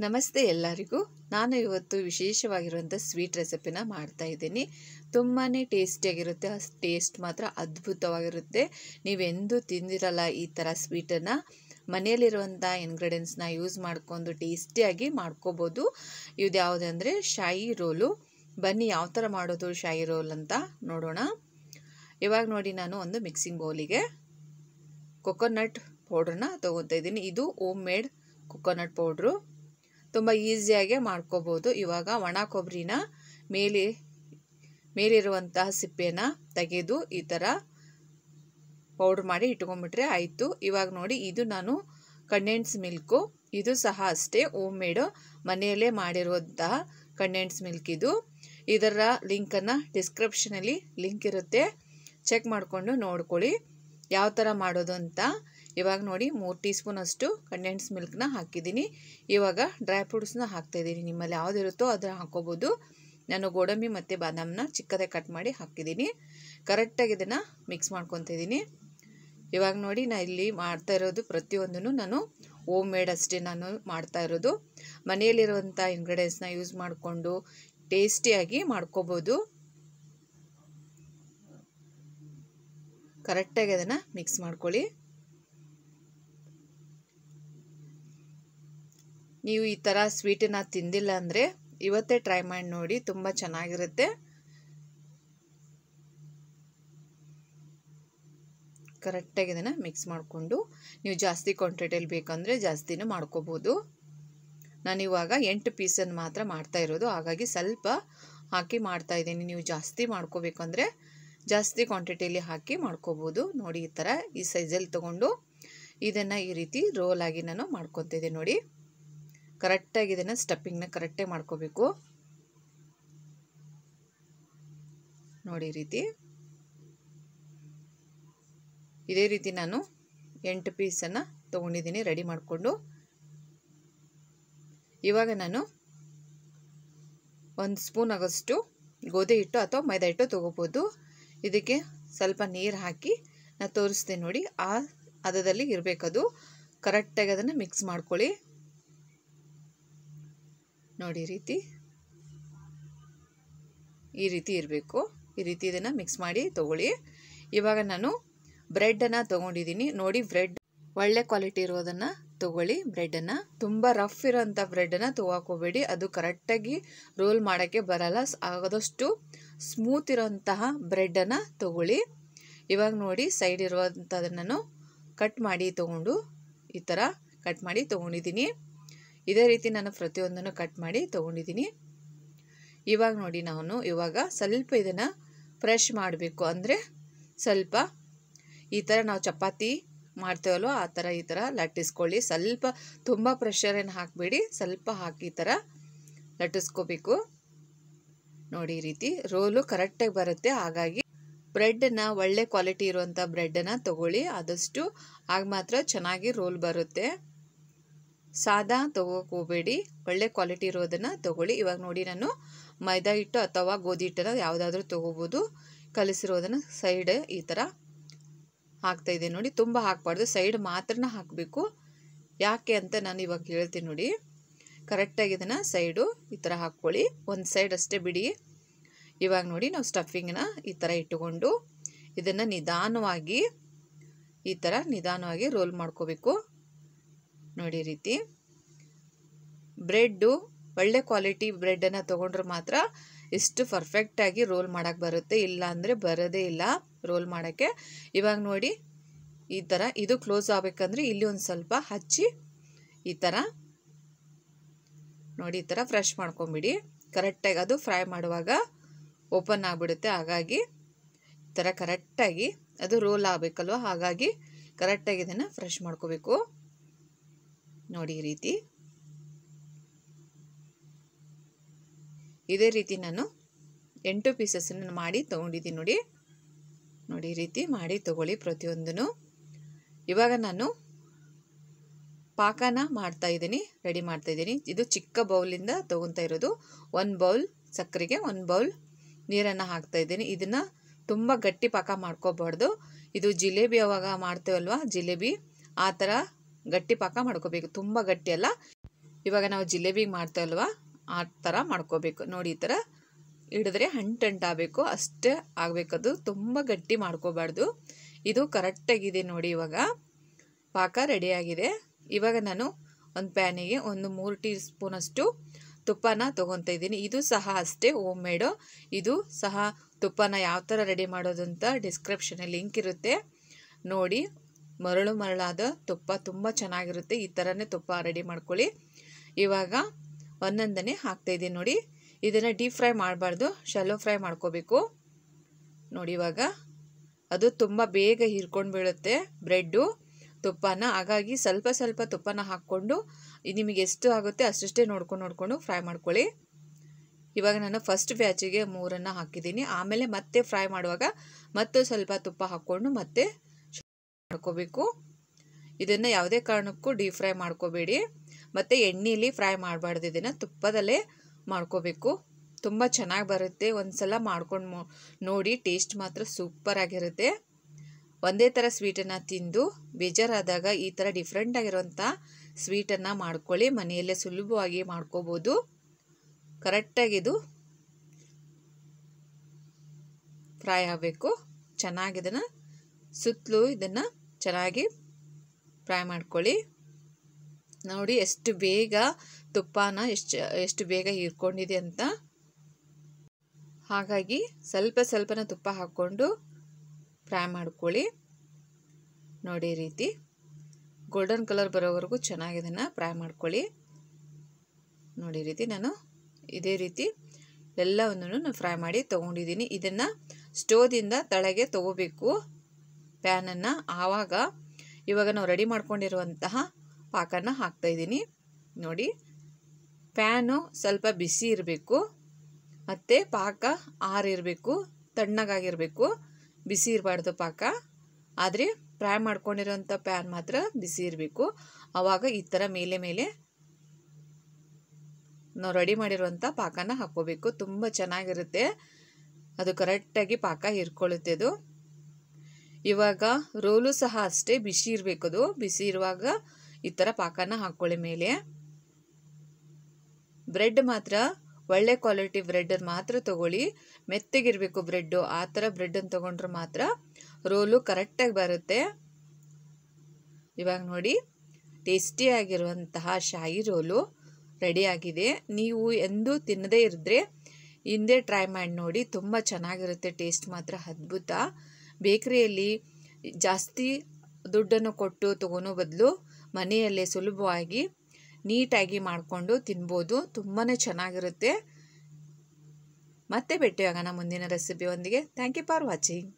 ನಮಸ್ತೆ ಎಲ್ಲರಿಗೂ. ನಾನು ಇವತ್ತು ವಿಶೇಷವಾಗಿರುವಂಥ ಸ್ವೀಟ್ ರೆಸಿಪಿನ ಮಾಡ್ತಾ ಇದ್ದೀನಿ. ತುಂಬಾ ಟೇಸ್ಟಿಯಾಗಿರುತ್ತೆ. ಆ ಟೇಸ್ಟ್ ಮಾತ್ರ ಅದ್ಭುತವಾಗಿರುತ್ತೆ. ನೀವೆಂದೂ ತಿಂದಿರಲ್ಲ ಈ ಥರ ಸ್ವೀಟನ್ನು. ಮನೆಯಲ್ಲಿರುವಂಥ ಇಂಗ್ರೀಡಿಯೆಂಟ್ಸ್ನ ಯೂಸ್ ಮಾಡ್ಕೊಂಡು ಟೇಸ್ಟಿಯಾಗಿ ಮಾಡ್ಕೋಬೋದು. ಇದು ಯಾವುದಂದರೆ ಶಾಯಿ ರೋಲು. ಬನ್ನಿ ಯಾವ ಥರ ಮಾಡೋದು ಶಾಯಿ ರೋಲ್ ಅಂತ ನೋಡೋಣ. ಇವಾಗ ನೋಡಿ, ನಾನು ಒಂದು ಮಿಕ್ಸಿಂಗ್ ಬೌಲಿಗೆ ಕೊಕೊನಟ್ ಪೌಡ್ರನ್ನ ತೊಗೊತಾ ಇದ್ದೀನಿ. ಇದು ಹೋಮ್ ಮೇಡ್ ಕೊಕೊನಟ್ ಪೌಡ್ರು. ತುಂಬ ಈಸಿಯಾಗೆ ಮಾಡ್ಕೋಬೋದು. ಇವಾಗ ಒಣ ಕೊಬ್ಬರಿನ ಮೇಲಿರುವಂತಹ ಸಿಪ್ಪೆನ ತೆಗೆದು ಈ ಥರ ಪೌಡ್ರ್ ಮಾಡಿ ಇಟ್ಕೊಂಡ್ಬಿಟ್ರೆ ಆಯಿತು. ಇವಾಗ ನೋಡಿ, ಇದು ನಾನು ಕಂಡೆನ್ಸ್ ಮಿಲ್ಕು. ಇದು ಸಹ ಅಷ್ಟೇ ಹೋಮ್ ಮೇಡು, ಮನೆಯಲ್ಲೇ ಮಾಡಿರುವಂತಹ ಕಂಡೆನ್ಸ್ ಮಿಲ್ಕ್ ಇದು. ಇದರ ಲಿಂಕನ್ನು ಡಿಸ್ಕ್ರಿಪ್ಷನಲ್ಲಿ ಲಿಂಕ್ ಇರುತ್ತೆ, ಚೆಕ್ ಮಾಡಿಕೊಂಡು ನೋಡ್ಕೊಳ್ಳಿ ಯಾವ ಥರ ಮಾಡೋದು ಅಂತ. ಇವಾಗ ನೋಡಿ, 3 ಟೀ ಸ್ಪೂನ್ ಅಷ್ಟು ಕಂಡೆನ್ಸ್ ಮಿಲ್ಕ್ನ ಹಾಕಿದ್ದೀನಿ. ಇವಾಗ ಡ್ರೈ ಫ್ರೂಟ್ಸ್ನ ಹಾಕ್ತಾಯಿದ್ದೀನಿ. ನಿಮ್ಮಲ್ಲಿ ಯಾವುದಿರುತ್ತೋ ಅದನ್ನು ಹಾಕ್ಕೋಬೋದು. ನಾನು ಗೋಡಂಬಿ ಮತ್ತು ಬಾದಾಮನ್ನ ಚಿಕ್ಕದಾಗಿ ಕಟ್ ಮಾಡಿ ಹಾಕಿದ್ದೀನಿ. ಕರೆಕ್ಟಾಗಿ ಇದನ್ನು ಮಿಕ್ಸ್ ಮಾಡ್ಕೊತಾ ಇದ್ದೀನಿ. ಇವಾಗ ನೋಡಿ, ನಾನು ಇಲ್ಲಿ ಮಾಡ್ತಾ ಇರೋದು ಪ್ರತಿಯೊಂದನ್ನು ನಾನು ಹೋಮ್ ಮೇಡ್ ಅಷ್ಟೇ ನಾನು ಮಾಡ್ತಾ ಇರೋದು. ಮನೆಯಲ್ಲಿರುವಂಥ ಇಂಗ್ರೀಡಿಯೆಂಟ್ಸ್ನ ಯೂಸ್ ಮಾಡಿಕೊಂಡು ಟೇಸ್ಟಿಯಾಗಿ ಮಾಡ್ಕೋಬೋದು. ಕರೆಕ್ಟಾಗಿ ಅದನ್ನು ಮಿಕ್ಸ್ ಮಾಡ್ಕೊಳ್ಳಿ. ನೀವು ಈ ಥರ ಸ್ವೀಟನ್ನ ತಿಂದಿಲ್ಲ ಅಂದರೆ ಇವತ್ತೇ ಟ್ರೈ ಮಾಡಿ ನೋಡಿ, ತುಂಬ ಚೆನ್ನಾಗಿರುತ್ತೆ. ಕರೆಕ್ಟಾಗಿ ಇದನ್ನು ಮಿಕ್ಸ್ ಮಾಡಿಕೊಂಡು ನೀವು ಜಾಸ್ತಿ ಕ್ವಾಂಟಿಟಿಯಲ್ಲಿ ಬೇಕಂದರೆ ಜಾಸ್ತಿನೂ ಮಾಡ್ಕೋಬೋದು. ನಾನಿವಾಗ 8 ಪೀಸನ್ನು ಮಾತ್ರ ಮಾಡ್ತಾ ಇರೋದು, ಹಾಗಾಗಿ ಸ್ವಲ್ಪ ಹಾಕಿ ಮಾಡ್ತಾ ಇದ್ದೀನಿ. ನೀವು ಜಾಸ್ತಿ ಮಾಡ್ಕೋಬೇಕಂದ್ರೆ ಜಾಸ್ತಿ ಕ್ವಾಂಟಿಟಿಯಲ್ಲಿ ಹಾಕಿ ಮಾಡ್ಕೋಬೋದು. ನೋಡಿ, ಈ ಥರ ಈ ಸೈಜಲ್ಲಿ ತೊಗೊಂಡು ಇದನ್ನು ಈ ರೀತಿ ರೋಲ್ ಆಗಿ ನಾನು ಮಾಡ್ಕೊತಿದ್ದೆ. ನೋಡಿ, ಕರೆಕ್ಟಾಗಿ ಇದನ್ನು ಸ್ಟಫಿಂಗ್ನ ಕರೆಕ್ಟಾಗಿ ಮಾಡ್ಕೋಬೇಕು. ನೋಡಿ, ಈ ರೀತಿ ಇದೇ ರೀತಿ ನಾನು 8 ಪೀಸನ್ನು ತೊಗೊಂಡಿದ್ದೀನಿ ರೆಡಿ ಮಾಡಿಕೊಂಡು. ಇವಾಗ ನಾನು 1 ಸ್ಪೂನ್ ಆಗೋಷ್ಟು ಗೋಧಿ ಹಿಟ್ಟು ಅಥವಾ ಮೈದಾ ಹಿಟ್ಟು ತೊಗೋಬೋದು. ಇದಕ್ಕೆ ಸ್ವಲ್ಪ ನೀರು ಹಾಕಿ ನಾನು ತೋರಿಸ್ತೀನಿ ನೋಡಿ, ಆ ಹದದಲ್ಲಿ ಇರಬೇಕದು. ಕರೆಕ್ಟಾಗಿ ಅದನ್ನು ಮಿಕ್ಸ್ ಮಾಡ್ಕೊಳ್ಳಿ. ನೋಡಿ, ಈ ರೀತಿ ಇರಬೇಕು. ಈ ರೀತಿ ಇದನ್ನು ಮಿಕ್ಸ್ ಮಾಡಿ ತೊಗೊಳ್ಳಿ. ಇವಾಗ ನಾನು ಬ್ರೆಡ್ಡನ್ನು ತೊಗೊಂಡಿದ್ದೀನಿ. ನೋಡಿ, ಬ್ರೆಡ್ ಒಳ್ಳೆ ಕ್ವಾಲಿಟಿ ಇರೋದನ್ನು ತೊಗೊಳ್ಳಿ. ಬ್ರೆಡ್ಡನ್ನು ತುಂಬ ರಫ್ ಇರೋಂಥ ಬ್ರೆಡ್ಡನ್ನು ತೊಗೊಕೋಬೇಡಿ, ಅದು ಕರೆಕ್ಟಾಗಿ ರೋಲ್ ಮಾಡೋಕ್ಕೆ ಬರಲ್ಲ. ಆದಷ್ಟು ಸ್ಮೂತ್ ಇರೋಂತಹ ಬ್ರೆಡ್ಡನ್ನು ತೊಗೊಳ್ಳಿ. ಇವಾಗ ನೋಡಿ, ಸೈಡ್ ಇರುವಂಥದನ್ನು ಕಟ್ ಮಾಡಿ ತೊಗೊಂಡು ಈ ಥರ ಕಟ್ ಮಾಡಿ ತೊಗೊಂಡಿದ್ದೀನಿ. ಇದೇ ರೀತಿ ನಾನು ಪ್ರತಿಯೊಂದನ್ನು ಕಟ್ ಮಾಡಿ ತೊಗೊಂಡಿದ್ದೀನಿ. ಇವಾಗ ನೋಡಿ, ನಾನು ಇವಾಗ ಸ್ವಲ್ಪ ಇದನ್ನು ಫ್ರೆಶ್ ಮಾಡಬೇಕು. ಅಂದರೆ ಸ್ವಲ್ಪ ಈ ಥರ ನಾವು ಚಪಾತಿ ಮಾಡ್ತೇವಲ್ವ ಆ ಥರ ಈ ಥರ ಲಟ್ಟಿಸ್ಕೊಳ್ಳಿ. ಸ್ವಲ್ಪ ತುಂಬ ಪ್ರೆಷರೇನು ಹಾಕಬೇಡಿ, ಸ್ವಲ್ಪ ಹಾಕಿ ಈ ಥರ ಲಟ್ಟಿಸ್ಕೋಬೇಕು. ನೋಡಿ, ಈ ರೀತಿ ರೋಲು ಕರೆಕ್ಟಾಗಿ ಬರುತ್ತೆ. ಹಾಗಾಗಿ ಬ್ರೆಡ್ಡನ್ನು ಒಳ್ಳೆ ಕ್ವಾಲಿಟಿ ಇರುವಂಥ ಬ್ರೆಡ್ಡನ್ನು ತೊಗೊಳ್ಳಿ. ಆದಷ್ಟು ಆಗ ಮಾತ್ರ ಚೆನ್ನಾಗಿ ರೋಲ್ ಬರುತ್ತೆ. ಸಾದಾ ತೊಗೋಕೆ ಹೋಗಬೇಡಿ, ಒಳ್ಳೆ ಕ್ವಾಲಿಟಿ ಇರೋದನ್ನು ತೊಗೊಳ್ಳಿ. ಇವಾಗ ನೋಡಿ, ನಾನು ಮೈದಾ ಹಿಟ್ಟು ಅಥವಾ ಗೋಧಿ ಹಿಟ್ಟನ್ನು ಯಾವುದಾದ್ರೂ ತೊಗೋಬೋದು. ಕಲಿಸಿರೋದನ್ನು ಸೈಡ್ ಈ ಥರ ಹಾಕ್ತಾಯಿದ್ದೆ. ನೋಡಿ, ತುಂಬ ಹಾಕಬಾರ್ದು, ಸೈಡ್ ಮಾತ್ರ ಹಾಕಬೇಕು. ಯಾಕೆ ಅಂತ ನಾನು ಇವಾಗ ಹೇಳ್ತೀನಿ ನೋಡಿ. ಕರೆಕ್ಟಾಗಿ ಇದನ್ನು ಸೈಡು ಈ ಥರ ಹಾಕ್ಕೊಳ್ಳಿ, ಒಂದು ಸೈಡ್ ಅಷ್ಟೇ ಬಿಡಿ. ಇವಾಗ ನೋಡಿ, ನಾವು ಸ್ಟಫಿಂಗ್ನ ಈ ಥರ ಇಟ್ಟುಕೊಂಡು ಇದನ್ನು ನಿಧಾನವಾಗಿ ಈ ಥರ ನಿಧಾನವಾಗಿ ರೋಲ್ ಮಾಡ್ಕೋಬೇಕು. ನೋಡಿ, ಈ ರೀತಿ ಬ್ರೆಡ್ಡು ಒಳ್ಳೆ ಕ್ವಾಲಿಟಿ ಬ್ರೆಡ್ಡನ್ನು ತೊಗೊಂಡ್ರೆ ಮಾತ್ರ ಇಷ್ಟು ಪರ್ಫೆಕ್ಟಾಗಿ ರೋಲ್ ಮಾಡೋಕ್ಕೆ ಬರುತ್ತೆ, ಇಲ್ಲ ಅಂದರೆ ಬರೋದೇ ಇಲ್ಲ ರೋಲ್ ಮಾಡೋಕ್ಕೆ. ಇವಾಗ ನೋಡಿ, ಈ ಥರ ಇದು ಕ್ಲೋಸ್ ಆಗಬೇಕಂದ್ರೆ ಇಲ್ಲಿ ಒಂದು ಸ್ವಲ್ಪ ಹಚ್ಚಿ ಈ ಥರ ನೋಡಿ, ಈ ಥರ ಫ್ರೆಶ್ ಮಾಡ್ಕೊಂಬಿಡಿ. ಕರೆಕ್ಟಾಗಿ ಅದು ಫ್ರೈ ಮಾಡುವಾಗ ಓಪನ್ ಆಗಿಬಿಡುತ್ತೆ. ಹಾಗಾಗಿ ಈ ಥರ ಕರೆಕ್ಟಾಗಿ ಅದು ರೋಲ್ ಆಗಬೇಕಲ್ವ, ಹಾಗಾಗಿ ಕರೆಕ್ಟಾಗಿ ಇದನ್ನು ಫ್ರೆಶ್ ಮಾಡ್ಕೋಬೇಕು. ನೋಡಿ, ಈ ರೀತಿ ಇದೇ ರೀತಿ ನಾನು 8 ಪೀಸಸ್ಸನ್ನು ಮಾಡಿ ತೊಗೊಂಡಿದ್ದೀನಿ. ನೋಡಿ, ಈ ರೀತಿ ಮಾಡಿ ತೊಗೊಳ್ಳಿ ಪ್ರತಿಯೊಂದನ್ನು. ಇವಾಗ ನಾನು ಪಾಕನ ಮಾಡ್ತಾಯಿದ್ದೀನಿ, ರೆಡಿ ಮಾಡ್ತಾಯಿದ್ದೀನಿ. ಇದು ಚಿಕ್ಕ ಬೌಲಿಂದ ತೊಗೊತಾ ಇರೋದು. 1 ಬೌಲ್ ಸಕ್ಕರೆಗೆ 1 ಬೌಲ್ ನೀರನ್ನು ಹಾಕ್ತಾಯಿದ್ದೀನಿ. ಇದನ್ನು ತುಂಬ ಗಟ್ಟಿ ಪಾಕ ಮಾಡ್ಕೋಬಾರ್ದು. ಇದು ಜಿಲೇಬಿ ಯಾವಾಗ ಮಾಡ್ತೇವಲ್ವ, ಜಿಲೇಬಿ ಆ ಥರ ಗಟ್ಟಿ ಪಾಕ ಮಾಡ್ಕೋಬೇಕು, ತುಂಬ ಗಟ್ಟಿ ಅಲ್ಲ. ಇವಾಗ ನಾವು ಜಿಲೇಬಿಗೆ ಮಾಡ್ತಾವಲ್ವ ಆ ಥರ ಮಾಡ್ಕೋಬೇಕು ನೋಡಿ. ಈ ಥರ ಹಿಡಿದ್ರೆ ಹಂಟಾಗಬೇಕು, ಅಷ್ಟೇ ಆಗಬೇಕದು, ತುಂಬ ಗಟ್ಟಿ ಮಾಡ್ಕೋಬಾರ್ದು. ಇದು ಕರೆಕ್ಟಾಗಿದೆ ನೋಡಿ. ಇವಾಗ ಪಾಕ ರೆಡಿಯಾಗಿದೆ. ಇವಾಗ ನಾನು ಒಂದು ಪ್ಯಾನಿಗೆ ಒಂದು 3 ಟೀ ಸ್ಪೂನಷ್ಟು ತುಪ್ಪನ ತೊಗೊತಾ ಇದ್ದೀನಿ. ಇದು ಸಹ ಅಷ್ಟೇ ಹೋಮ್ ಮೇಡು. ಇದು ಸಹ ತುಪ್ಪನ ಯಾವ ಥರ ರೆಡಿ ಮಾಡೋದು ಅಂತ ಡಿಸ್ಕ್ರಿಪ್ಷನಲ್ಲಿ ಲಿಂಕ್ ಇರುತ್ತೆ ನೋಡಿ. ಮರಳಾದ ತುಪ್ಪ ತುಂಬ ಚೆನ್ನಾಗಿರುತ್ತೆ. ಈ ಥರನೇ ತುಪ್ಪ ರೆಡಿ ಮಾಡ್ಕೊಳ್ಳಿ. ಇವಾಗ ಒಂದೊಂದನೇ ಹಾಕ್ತಾಯಿದ್ದೀನಿ ನೋಡಿ. ಇದನ್ನು ಡೀಪ್ ಫ್ರೈ ಮಾಡಬಾರ್ದು, ಶಾಲೋ ಫ್ರೈ ಮಾಡ್ಕೋಬೇಕು ನೋಡಿ. ಇವಾಗ ಅದು ತುಂಬ ಬೇಗ ಹೀರ್ಕೊಂಡು ಬೀಳುತ್ತೆ ಬ್ರೆಡ್ಡು ತುಪ್ಪನ. ಹಾಗಾಗಿ ಸ್ವಲ್ಪ ಸ್ವಲ್ಪ ತುಪ್ಪನ ಹಾಕ್ಕೊಂಡು ನಿಮಗೆ ಎಷ್ಟು ಆಗುತ್ತೆ ಅಷ್ಟೇ ನೋಡ್ಕೊಂಡು ಫ್ರೈ ಮಾಡ್ಕೊಳ್ಳಿ. ಇವಾಗ ನಾನು ಫಸ್ಟ್ ಬ್ಯಾಚಿಗೆ 3 ಹಾಕಿದ್ದೀನಿ. ಆಮೇಲೆ ಮತ್ತೆ ಫ್ರೈ ಮಾಡುವಾಗ ಮತ್ತೆ ಸ್ವಲ್ಪ ತುಪ್ಪ ಹಾಕ್ಕೊಂಡು ಮತ್ತೆ ಮಾಡ್ಕೋಬೇಕು. ಇದನ್ನು ಯಾವುದೇ ಕಾರಣಕ್ಕೂ ಡೀಪ್ ಫ್ರೈ ಮಾಡ್ಕೋಬೇಡಿ. ಮತ್ತು ಎಣ್ಣೆಯಲ್ಲಿ ಫ್ರೈ ಮಾಡಬಾರ್ದು, ಇದನ್ನು ತುಪ್ಪದಲ್ಲೇ ಮಾಡ್ಕೋಬೇಕು. ತುಂಬ ಚೆನ್ನಾಗಿ ಬರುತ್ತೆ. ಒಂದು ಸಲ ಮಾಡ್ಕೊಂಡು ನೋಡಿ, ಟೇಸ್ಟ್ ಮಾತ್ರ ಸೂಪರ್ ಆಗಿರುತ್ತೆ. ಒಂದೇ ಥರ ಸ್ವೀಟನ್ನು ತಿಂದು ಬೇಜಾರಾದಾಗ ಈ ಥರ ಡಿಫ್ರೆಂಟ್ ಆಗಿರೋಂಥ ಸ್ವೀಟನ್ನು ಮಾಡ್ಕೊಳ್ಳಿ. ಮನೆಯಲ್ಲೇ ಸುಲಭವಾಗಿ ಮಾಡ್ಕೋಬೋದು. ಕರೆಕ್ಟಾಗಿದು ಫ್ರೈ ಆಗಬೇಕು. ಚೆನ್ನಾಗಿದನ್ನು ಸುತ್ತಲೂ ಇದನ್ನು ಚೆನ್ನಾಗಿ ಫ್ರೈ ಮಾಡ್ಕೊಳ್ಳಿ ನೋಡಿ. ಎಷ್ಟು ಬೇಗ ತುಪ್ಪನ ಎಷ್ಟು ಬೇಗ ಹೀರ್ಕೊಂಡಿದೆ ಅಂತ. ಹಾಗಾಗಿ ಸ್ವಲ್ಪನ ತುಪ್ಪ ಹಾಕ್ಕೊಂಡು ಫ್ರೈ ಮಾಡ್ಕೊಳ್ಳಿ ನೋಡಿ. ಈ ರೀತಿ ಗೋಲ್ಡನ್ ಕಲರ್ ಬರೋವರೆಗೂ ಚೆನ್ನಾಗಿ ಇದನ್ನು ಫ್ರೈ ಮಾಡ್ಕೊಳ್ಳಿ ನೋಡಿ. ಈ ರೀತಿ ನಾನು ಇದೇ ರೀತಿ ಎಲ್ಲವನ್ನು ನಾನು ಫ್ರೈ ಮಾಡಿ ತೊಗೊಂಡಿದ್ದೀನಿ. ಇದನ್ನು ಸ್ಟೋವ್ದಿಂದ ತಳಗೆ ತೊಗೋಬೇಕು ಪ್ಯಾನನ್ನು. ಆವಾಗ ಇವಾಗ ನಾವು ರೆಡಿ ಮಾಡ್ಕೊಂಡಿರುವಂತಹ ಪಾಕನ ಹಾಕ್ತಾಯಿದ್ದೀನಿ ನೋಡಿ. ಪ್ಯಾನು ಸ್ವಲ್ಪ ಬಿಸಿ ಇರಬೇಕು ಮತ್ತು ಪಾಕ ಆರಿರಬೇಕು, ತಣ್ಣಗಾಗಿರಬೇಕು, ಬಿಸಿ ಇರಬಾರ್ದು ಪಾಕ. ಆದರೆ ಫ್ರೈ ಮಾಡ್ಕೊಂಡಿರೋಂಥ ಪ್ಯಾನ್ ಮಾತ್ರ ಬಿಸಿ ಇರಬೇಕು. ಆವಾಗ ಈ ಥರ ಮೇಲೆ ನಾವು ರೆಡಿ ಮಾಡಿರುವಂಥ ಪಾಕನ ಹಾಕ್ಕೋಬೇಕು. ತುಂಬ ಚೆನ್ನಾಗಿರುತ್ತೆ, ಅದು ಕರೆಕ್ಟಾಗಿ ಪಾಕ ಹೀರ್ಕೊಳ್ಳುತ್ತೆ ಅದು. ಇವಾಗ ರೋಲು ಸಹ ಅಷ್ಟೇ ಬಿಸಿ ಇರಬೇಕು. ಅದು ಬಿಸಿ ಇರುವಾಗ ಈ ಥರ ಪಾಕನ ಹಾಕ್ಕೊಳ್ಳಿ ಮೇಲೆ. ಬ್ರೆಡ್ ಮಾತ್ರ ಒಳ್ಳೆ ಕ್ವಾಲಿಟಿ ಬ್ರೆಡ್ ಮಾತ್ರ ತೊಗೊಳ್ಳಿ, ಮೆತ್ತಗಿರಬೇಕು ಬ್ರೆಡ್ಡು. ಆ ಥರ ಬ್ರೆಡ್ಡನ್ನು ತೊಗೊಂಡ್ರೆ ಮಾತ್ರ ರೋಲು ಕರೆಕ್ಟಾಗಿ ಬರುತ್ತೆ. ಇವಾಗ ನೋಡಿ, ಟೇಸ್ಟಿಯಾಗಿರುವಂತಹ ಶಾಯಿ ರೋಲು ರೆಡಿಯಾಗಿದೆ. ನೀವು ಎಂದೂ ತಿನ್ನದೇ ಇದ್ದರೆ ಹಿಂದೆ ಟ್ರೈ ಮಾಡಿ ನೋಡಿ, ತುಂಬ ಚೆನ್ನಾಗಿರುತ್ತೆ. ಟೇಸ್ಟ್ ಮಾತ್ರ ಅದ್ಭುತ. ಬೇಕರಿಯಲ್ಲಿ ಜಾಸ್ತಿ ದುಡ್ಡನ್ನು ಕೊಟ್ಟು ತೊಗೊಳೋ ಬದಲು ಮನೆಯಲ್ಲೇ ಸುಲಭವಾಗಿ ನೀಟಾಗಿ ಮಾಡಿಕೊಂಡು ತಿನ್ಬೋದು. ತುಂಬಾ ಚೆನ್ನಾಗಿರುತ್ತೆ. ಮತ್ತೆ ಭೇಟಿಯಾಗೋಣ ಮುಂದಿನ ರೆಸಿಪಿಯೊಂದಿಗೆ. Thank you for watching.